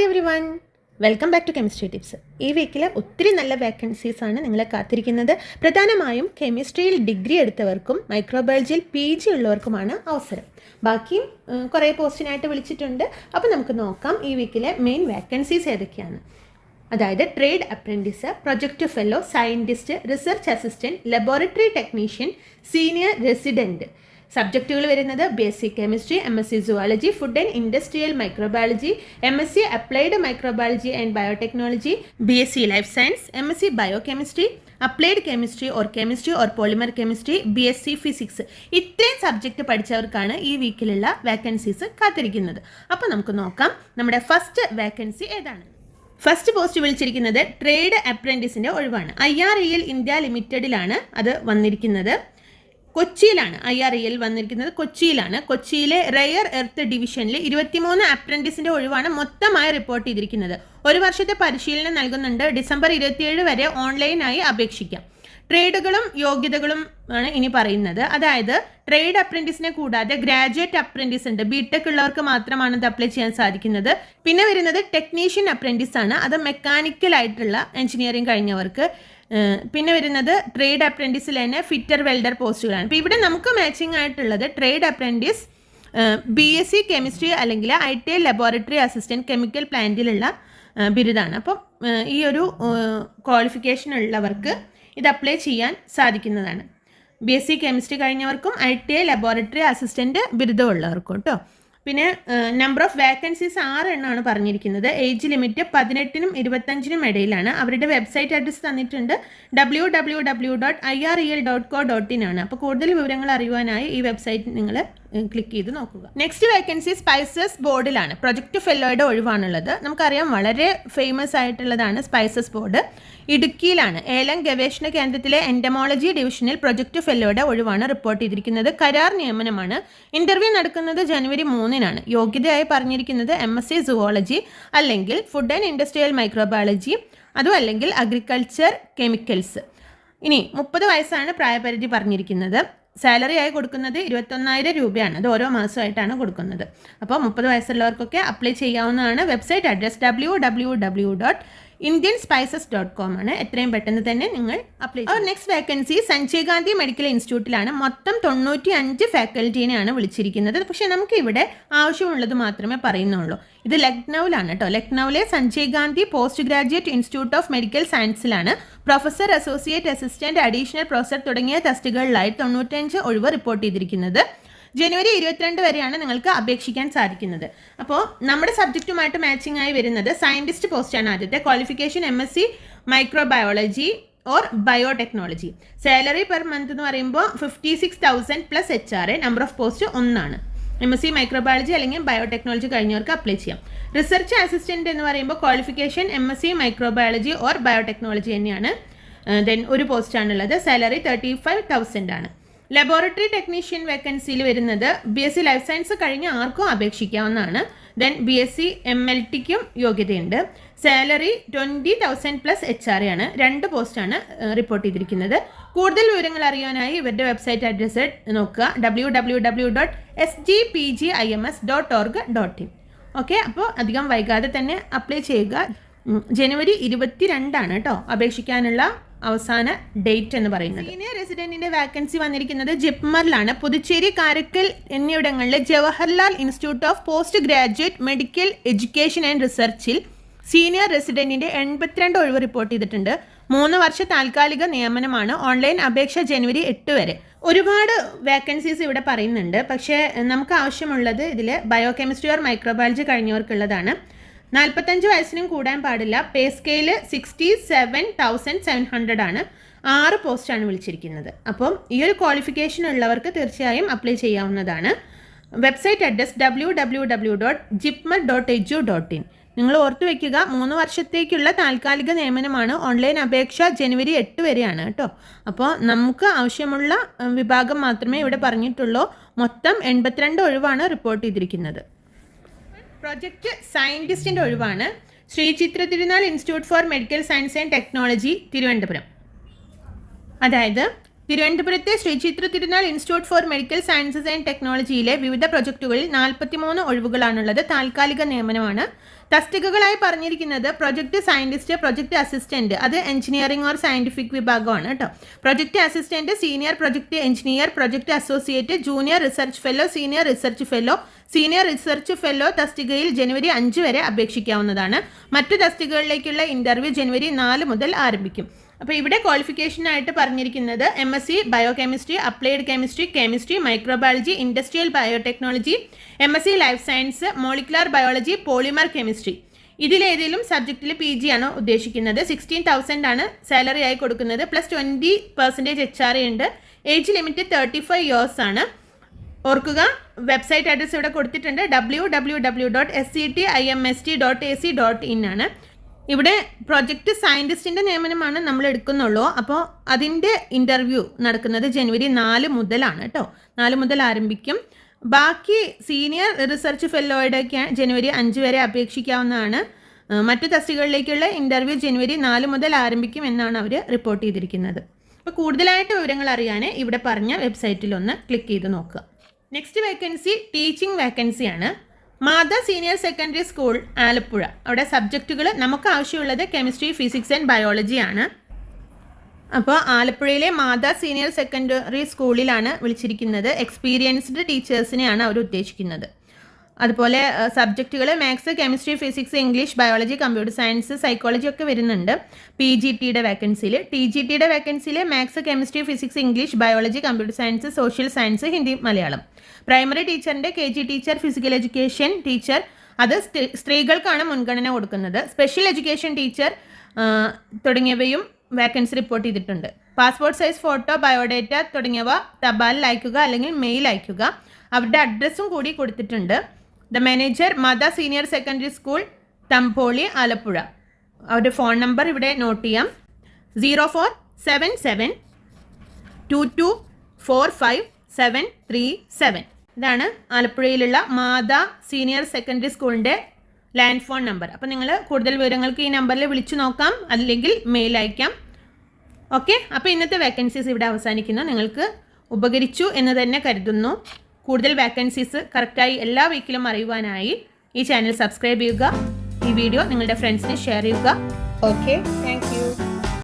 Hi everyone, welcome back to chemistry tips. ഈ വീക്കിൽ ഒത്തിരി നല്ല വേക്കൻസീസാണ് നിങ്ങളെ കാത്തിരിക്കുന്നത്. പ്രധാനമായും കെമിസ്ട്രിയിൽ ഡിഗ്രി എടുത്തവർക്കും മൈക്രോബയോളജിയിൽ PG ഉള്ളവർക്കുമാണ് അവസരം. ബാക്കിയും കുറേ പോസ്റ്റിനായിട്ട് വിളിച്ചിട്ടുണ്ട്. അപ്പോൾ നമുക്ക് നോക്കാം ഈ വീക്കിലെ മെയിൻ വേക്കൻസീസ് ഏതൊക്കെയാണ്. അതായത് trade apprentice, project fellow, scientist, research assistant, laboratory technician, senior resident. സബ്ജക്റ്റുകൾ വരുന്നത് BSc chemistry, MSc zoology, food and industrial microbiology, MSc applied microbiology and biotechnology, BSc life science, MSc biochemistry, applied chemistry or polymer chemistry, BSc physics. ഇത്രയും subject പഠിച്ചവർക്കാണ് ഈ വീക്കിലുള്ള vacancies കാത്തിരിക്കുന്നത്. അപ്പോൾ നമുക്ക് നോക്കാം നമ്മുടെ ഫസ്റ്റ് വേക്കൻസി ഏതാണ്. ഫസ്റ്റ് പോസ്റ്റ് വിളിച്ചിരിക്കുന്നത് ട്രേഡ് അപ്രൻറ്റീസിൻ്റെ ഒഴിവാണ്. IREL ഇന്ത്യ ലിമിറ്റഡിലാണ് അത് വന്നിരിക്കുന്നത്. കൊച്ചിയിലാണ് IREL വന്നിരിക്കുന്നത്. കൊച്ചിയിലെ റെയർ എർത്ത് ഡിവിഷനിൽ 23 അപ്രൻറ്റീസിൻ്റെ ഒഴിവാണ് മൊത്തമായി റിപ്പോർട്ട് ചെയ്തിരിക്കുന്നത്. ഒരു വർഷത്തെ പരിശീലനം നൽകുന്നുണ്ട്. ഡിസംബർ 27 വരെ ഓൺലൈനായി അപേക്ഷിക്കാം. ട്രേഡുകളും യോഗ്യതകളും ആണ് ഇനി പറയുന്നത്. അതായത് ട്രേഡ് അപ്രൻറ്റീസിനെ കൂടാതെ ഗ്രാജുവേറ്റ് അപ്രൻറ്റീസ് ഉണ്ട്. BTech ഉള്ളവർക്ക് മാത്രമാണ് ഇത് അപ്ലൈ ചെയ്യാൻ സാധിക്കുന്നത്. പിന്നെ വരുന്നത് ടെക്നീഷ്യൻ അപ്രൻറ്റീസ് ആണ്. അത് മെക്കാനിക്കലായിട്ടുള്ള എഞ്ചിനീയറിംഗ് കഴിഞ്ഞവർക്ക്. പിന്നെ വരുന്നത് ട്രേഡ് അപ്രൻറ്റീസിൽ തന്നെ ഫിറ്റർ വെൽഡർ പോസ്റ്റുകളാണ്. അപ്പോൾ ഇവിടെ നമുക്ക് മാച്ചിങ് ആയിട്ടുള്ളത് ട്രേഡ് അപ്രൻറ്റീസ്, BSc കെമിസ്ട്രി അല്ലെങ്കിൽ ITI ലബോറട്ടറി അസിസ്റ്റൻറ്റ് കെമിക്കൽ പ്ലാന്റിലുള്ള ബിരുദാണ്. അപ്പം ഈ ഒരു ക്വാളിഫിക്കേഷൻ ഉള്ളവർക്ക് ഇത് അപ്ലൈ ചെയ്യാൻ സാധിക്കുന്നതാണ്. BSc കെമിസ്ട്രി കഴിഞ്ഞവർക്കും ITI ലബോറട്ടറി അസിസ്റ്റൻറ്റ് ബിരുദമുള്ളവർക്കും കേട്ടോ. പിന്നെ നമ്പർ ഓഫ് വേക്കൻസീസ് 6 എണ്ണമാണ് പറഞ്ഞിരിക്കുന്നത്. ഏജ് ലിമിറ്റ് 18-നും 25-നും ഇടയിലാണ്. അവരുടെ വെബ്സൈറ്റ് അഡ്രസ്സ് തന്നിട്ടുണ്ട്. www.irel.co.in ആണ്. അപ്പോൾ കൂടുതൽ വിവരങ്ങൾ അറിയുവാനായി ഈ വെബ്സൈറ്റ് നിങ്ങൾ ക്ലിക്ക് ചെയ്ത് നോക്കുക. നെക്സ്റ്റ് വേക്കൻസി സ്പൈസസ് ബോർഡിലാണ്. പ്രൊജക്റ്റ് ഫെല്ലോയുടെ ഒഴിവാണുള്ളത്. നമുക്കറിയാം വളരെ ഫേമസ് ആയിട്ടുള്ളതാണ് സ്പൈസസ് ബോർഡ്. ഇടുക്കിയിലാണ്. ഏലം ഗവേഷണ കേന്ദ്രത്തിലെ എൻഡമോളജി ഡിവിഷനിൽ പ്രൊജക്റ്റ് ഫെല്ലോയുടെ ഒഴിവാണ് റിപ്പോർട്ട് ചെയ്തിരിക്കുന്നത്. കരാർ നിയമനമാണ്. ഇൻ്റർവ്യൂ നടക്കുന്നത് ജനുവരി 3-നാണ്. യോഗ്യതയായി പറഞ്ഞിരിക്കുന്നത് MSc സുവോളജി അല്ലെങ്കിൽ ഫുഡ് ആൻഡ് ഇൻഡസ്ട്രിയൽ മൈക്രോബയോളജി, അതും അല്ലെങ്കിൽ അഗ്രികൾച്ചർ കെമിക്കൽസ്. ഇനി 30 വയസ്സാണ് പ്രായപരിധി പറഞ്ഞിരിക്കുന്നത്. സാലറി ആയി കൊടുക്കുന്നത് 21,000 രൂപയാണ്. അത് ഓരോ മാസമായിട്ടാണ് കൊടുക്കുന്നത്. അപ്പോൾ 30 വയസ്സുള്ളവർക്കൊക്കെ അപ്ലൈ ചെയ്യാവുന്നതാണ്. വെബ്സൈറ്റ് അഡ്രസ് www.indianspices.com ആണ്. എത്രയും പെട്ടെന്ന് തന്നെ നിങ്ങൾ അപ്ലൈ ചെയ്യും. Next vacancy Sanjay Gandhi medical ഇൻസ്റ്റിറ്റ്യൂട്ടിലാണ്. മൊത്തം 95 ഫാക്കൽറ്റീനെയാണ് വിളിച്ചിരിക്കുന്നത്. പക്ഷേ നമുക്ക് ഇവിടെ ആവശ്യമുള്ളത് മാത്രമേ പറയുന്നുള്ളൂ. ഇത് ലക്നൌവിലാണ് കേട്ടോ. ലക്നൌവിലെ Sanjay Gandhi post graduate institute of medical സയൻസിലാണ്. Professor, associate assistant, additional professor തുടങ്ങിയ തസ്തികകളിലായി 95 ഒഴിവ് റിപ്പോർട്ട് ചെയ്തിരിക്കുന്നത്. ജനുവരി 22 വരെയാണ് നിങ്ങൾക്ക് അപേക്ഷിക്കാൻ സാധിക്കുന്നത്. അപ്പോൾ നമ്മുടെ സബ്ജക്റ്റുമായിട്ട് മാച്ചിങ് ആയി വരുന്നത് സയൻറ്റിസ്റ്റ് പോസ്റ്റാണ് ആദ്യത്തെ. Qualification MSc microbiology or biotechnology. Salary per month എന്ന് പറയുമ്പോൾ 56,000 plus HRA. Number of post 1 ആണ്. MSc മൈക്രോബയോളജി അല്ലെങ്കിൽ ബയോടെക്നോളജി കഴിഞ്ഞവർക്ക് അപ്ലൈ ചെയ്യാം. റിസർച്ച് അസിസ്റ്റൻറ്റ് എന്ന് പറയുമ്പോൾ qualification MSc microbiology or biotechnology തന്നെയാണ്. ദെൻ ഒരു പോസ്റ്റാണുള്ളത്. സാലറി 35,000 ആണ്. ലബോറട്ടറി ടെക്നീഷ്യൻ വേക്കൻസിയിൽ വരുന്നത് BSc ലൈഫ് സയൻസ് കഴിഞ്ഞ് ആർക്കും അപേക്ഷിക്കാവുന്നതാണ്. ദെൻ BSc MLTക്കും യോഗ്യതയുണ്ട്. സാലറി 20,000 പ്ലസ് HRA ആണ്. 2 പോസ്റ്റാണ് റിപ്പോർട്ട് ചെയ്തിരിക്കുന്നത്. കൂടുതൽ വിവരങ്ങൾ അറിയാനായി ഇവരുടെ വെബ്സൈറ്റ് അഡ്രസ്സ് നോക്കുക. www.sgpgims.org.in. ഓക്കെ, അപ്പോൾ അധികം വൈകാതെ തന്നെ അപ്ലൈ ചെയ്യുക. ജനുവരി 22 കേട്ടോ അപേക്ഷിക്കാനുള്ള അവസാന ഡേറ്റ് എന്ന് പറയുന്നത്. സീനിയർ റെസിഡൻറ്റിൻ്റെ വാക്കൻസി വന്നിരിക്കുന്നത് ജിപ്മറിലാണ്. പുതുച്ചേരി, കാരക്കൽ എന്നിവിടങ്ങളിലെ Jawaharlal institute of post graduate medical education and റിസർച്ചിൽ സീനിയർ റെസിഡൻറ്റിൻ്റെ 82 ഒഴിവ് റിപ്പോർട്ട് ചെയ്തിട്ടുണ്ട്. 3 വർഷ താൽക്കാലിക നിയമനമാണ്. ഓൺലൈൻ അപേക്ഷ ജനുവരി 8 വരെ. ഒരുപാട് വേക്കൻസീസ് ഇവിടെ പറയുന്നുണ്ട്. പക്ഷേ നമുക്ക് ആവശ്യമുള്ളത് ഇതിൽ ബയോകെമിസ്ട്രി ഓർ മൈക്രോബയോളജി കഴിഞ്ഞവർക്കുള്ളതാണ്. 45 വയസ്സിനും കൂടാൻ പാടില്ല. പേ സ്കെയിൽ 67,700 ആണ്. 6 പോസ്റ്റാണ് വിളിച്ചിരിക്കുന്നത്. അപ്പം ഈ ഒരു ക്വാളിഫിക്കേഷൻ ഉള്ളവർക്ക് തീർച്ചയായും അപ്ലൈ ചെയ്യാവുന്നതാണ്. Website address www.jipmar.edu.in. നിങ്ങൾ ഓർത്തു വയ്ക്കുക, 3 വർഷത്തേക്കുള്ള താൽക്കാലിക നിയമനമാണ്. ഓൺലൈൻ അപേക്ഷ ജനുവരി 8 വരെയാണ് കേട്ടോ. അപ്പോൾ നമുക്ക് ആവശ്യമുള്ള വിഭാഗം മാത്രമേ ഇവിടെ പറഞ്ഞിട്ടുള്ളൂ. മൊത്തം 82 ഒഴിവാണ് റിപ്പോർട്ട് ചെയ്തിരിക്കുന്നത്. പ്രൊജക്റ്റ് സയൻറ്റിസ്റ്റിൻ്റെ ഒഴിവാണ്. Shri Chitra Thirunal institute for medical science and technology, Thiruvananthapuram. അതായത് തിരുവനന്തപുരത്തെ Shri Chitra Thirunal institute for medical sciences and ടെക്നോളജിയിലെ വിവിധ പ്രൊജക്റ്റുകളിൽ 43 ഒഴിവുകളാണുള്ളത്. താൽക്കാലിക നിയമനമാണ്. തസ്തികകളായി പറഞ്ഞിരിക്കുന്നത് പ്രൊജക്ട് സയൻറ്റിസ്റ്റ്, പ്രൊജക്ട് അസിസ്റ്റൻറ്റ്, അത് എഞ്ചിനീയറിംഗ് ഓർ സയൻറ്റിഫിക് വിഭാഗമാണ് കേട്ടോ. Project assistant, senior project engineer, project associate, junior research fellow, senior research fellow, senior research fellow തസ്തികയിൽ ജനുവരി 5 വരെ അപേക്ഷിക്കാവുന്നതാണ്. മറ്റു തസ്തികകളിലേക്കുള്ള ഇൻ്റർവ്യൂ ജനുവരി 4 മുതൽ ആരംഭിക്കും. അപ്പോൾ ഇവിടെ ക്വാളിഫിക്കേഷനായിട്ട് പറഞ്ഞിരിക്കുന്നത് MSc biochemistry, applied chemistry, chemistry, microbiology, industrial biotechnology, MSc life science, molecular biology, polymer chemistry, ഇതിലേതെങ്കിലും സബ്ജക്റ്റിൽ PG ആണ് ഉദ്ദേശിക്കുന്നത്. 16,000 ആണ് സാലറി ആയി കൊടുക്കുന്നത്. പ്ലസ് 20% HRA ഉണ്ട്. ഏജ് ലിമിറ്റ് 35 ഇയേഴ്സ് ആണ്. ഓർക്കുക, വെബ്സൈറ്റ് അഡ്രസ്സ് ഇവിടെ കൊടുത്തിട്ടുണ്ട്. www.sctimst.ac.in ആണ്. ഇവിടെ പ്രൊജക്ട് സയൻറ്റിസ്റ്റിൻ്റെ നിയമനമാണ് നമ്മൾ എടുക്കുന്നുള്ളൂ. അപ്പോൾ അതിൻ്റെ ഇൻ്റർവ്യൂ നടക്കുന്നത് ജനുവരി 4 മുതലാണ് കേട്ടോ. 4 മുതൽ ആരംഭിക്കും. ബാക്കി സീനിയർ റിസർച്ച് ഫെല്ലോയുടെയൊക്കെ ജനുവരി 5 വരെ അപേക്ഷിക്കാവുന്നതാണ്. മറ്റു തസ്തികകളിലേക്കുള്ള ഇൻ്റർവ്യൂ ജനുവരി 4 മുതൽ ആരംഭിക്കും എന്നാണ് അവർ റിപ്പോർട്ട് ചെയ്തിരിക്കുന്നത്. അപ്പോൾ കൂടുതലായിട്ട് വിവരങ്ങൾ അറിയാൻ ഇവിടെ പറഞ്ഞ വെബ്സൈറ്റിലൊന്ന് ക്ലിക്ക് ചെയ്ത് നോക്കുക. നെക്സ്റ്റ് വേക്കൻസി ടീച്ചിങ് വേക്കൻസിയാണ്. മാതാ സീനിയർ സെക്കൻഡറി സ്കൂൾ, ആലപ്പുഴ. അവിടെ സബ്ജക്റ്റുകൾ നമുക്ക് ആവശ്യമുള്ളത് കെമിസ്ട്രി, ഫിസിക്സ് ആൻഡ് ബയോളജി ആണ്. അപ്പോൾ ആലപ്പുഴയിലെ മാതാ സീനിയർ സെക്കൻഡറി സ്കൂളിലാണ് വിളിച്ചിരിക്കുന്നത്. എക്സ്പീരിയൻസ്ഡ് ടീച്ചേഴ്സിനെയാണ് അവർ ഉദ്ദേശിക്കുന്നത്. അതുപോലെ സബ്ജക്റ്റുകൾ maths, chemistry, physics, English, biology, computer science, psychology ഒക്കെ വരുന്നുണ്ട്. PGTയുടെ വേക്കൻസിയിൽ. TGTയുടെ വേക്കൻസിയിൽ maths, chemistry, physics, English, biology, computer science, social science, Hindi, Malayalam. Primary ടീച്ചറിൻ്റെ KG teacher, physical education teacher, അത് സ്ത്രീകൾക്കാണ് മുൻഗണന കൊടുക്കുന്നത്. സ്പെഷ്യൽ എഡ്യൂക്കേഷൻ ടീച്ചർ തുടങ്ങിയവയും വേക്കൻസി റിപ്പോർട്ട് ചെയ്തിട്ടുണ്ട്. പാസ്പോർട്ട് സൈസ് ഫോട്ടോ, ബയോഡേറ്റ തുടങ്ങിയവ തപാലിൽ അയക്കുക അല്ലെങ്കിൽ മെയിൽ അയക്കുക. അവരുടെ അഡ്രസ്സും കൂടി കൊടുത്തിട്ടുണ്ട്. The manager, Matha senior secondary school, Thamboli, Alappuzha. അവരുടെ ഫോൺ നമ്പർ ഇവിടെ നോട്ട് ചെയ്യാം. 0477 2245 ഇതാണ് ആലപ്പുഴയിലുള്ള മാതാ സീനിയർ സെക്കൻഡറി സ്കൂളിൻ്റെ ലാൻഡ് ഫോൺ നമ്പർ. അപ്പോൾ നിങ്ങൾ കൂടുതൽ വിവരങ്ങൾക്ക് ഈ നമ്പറിൽ വിളിച്ചു നോക്കാം, അല്ലെങ്കിൽ മെയിൽ അയക്കാം. ഓക്കെ, അപ്പോൾ ഇന്നത്തെ വേക്കൻസീസ് ഇവിടെ അവസാനിക്കുന്നു. നിങ്ങൾക്ക് ഉപകരിച്ചു എന്ന് തന്നെ കരുതുന്നു. കൂടുതൽ വേക്കൻസീസ് കറക്റ്റായി എല്ലാ വീക്കിലും അറിയുവാനായി ഈ ചാനൽ സബ്സ്ക്രൈബ് ചെയ്യുക. ഈ വീഡിയോ നിങ്ങളുടെ ഫ്രണ്ട്സിന് ഷെയർ ചെയ്യുക. Okay, thank you.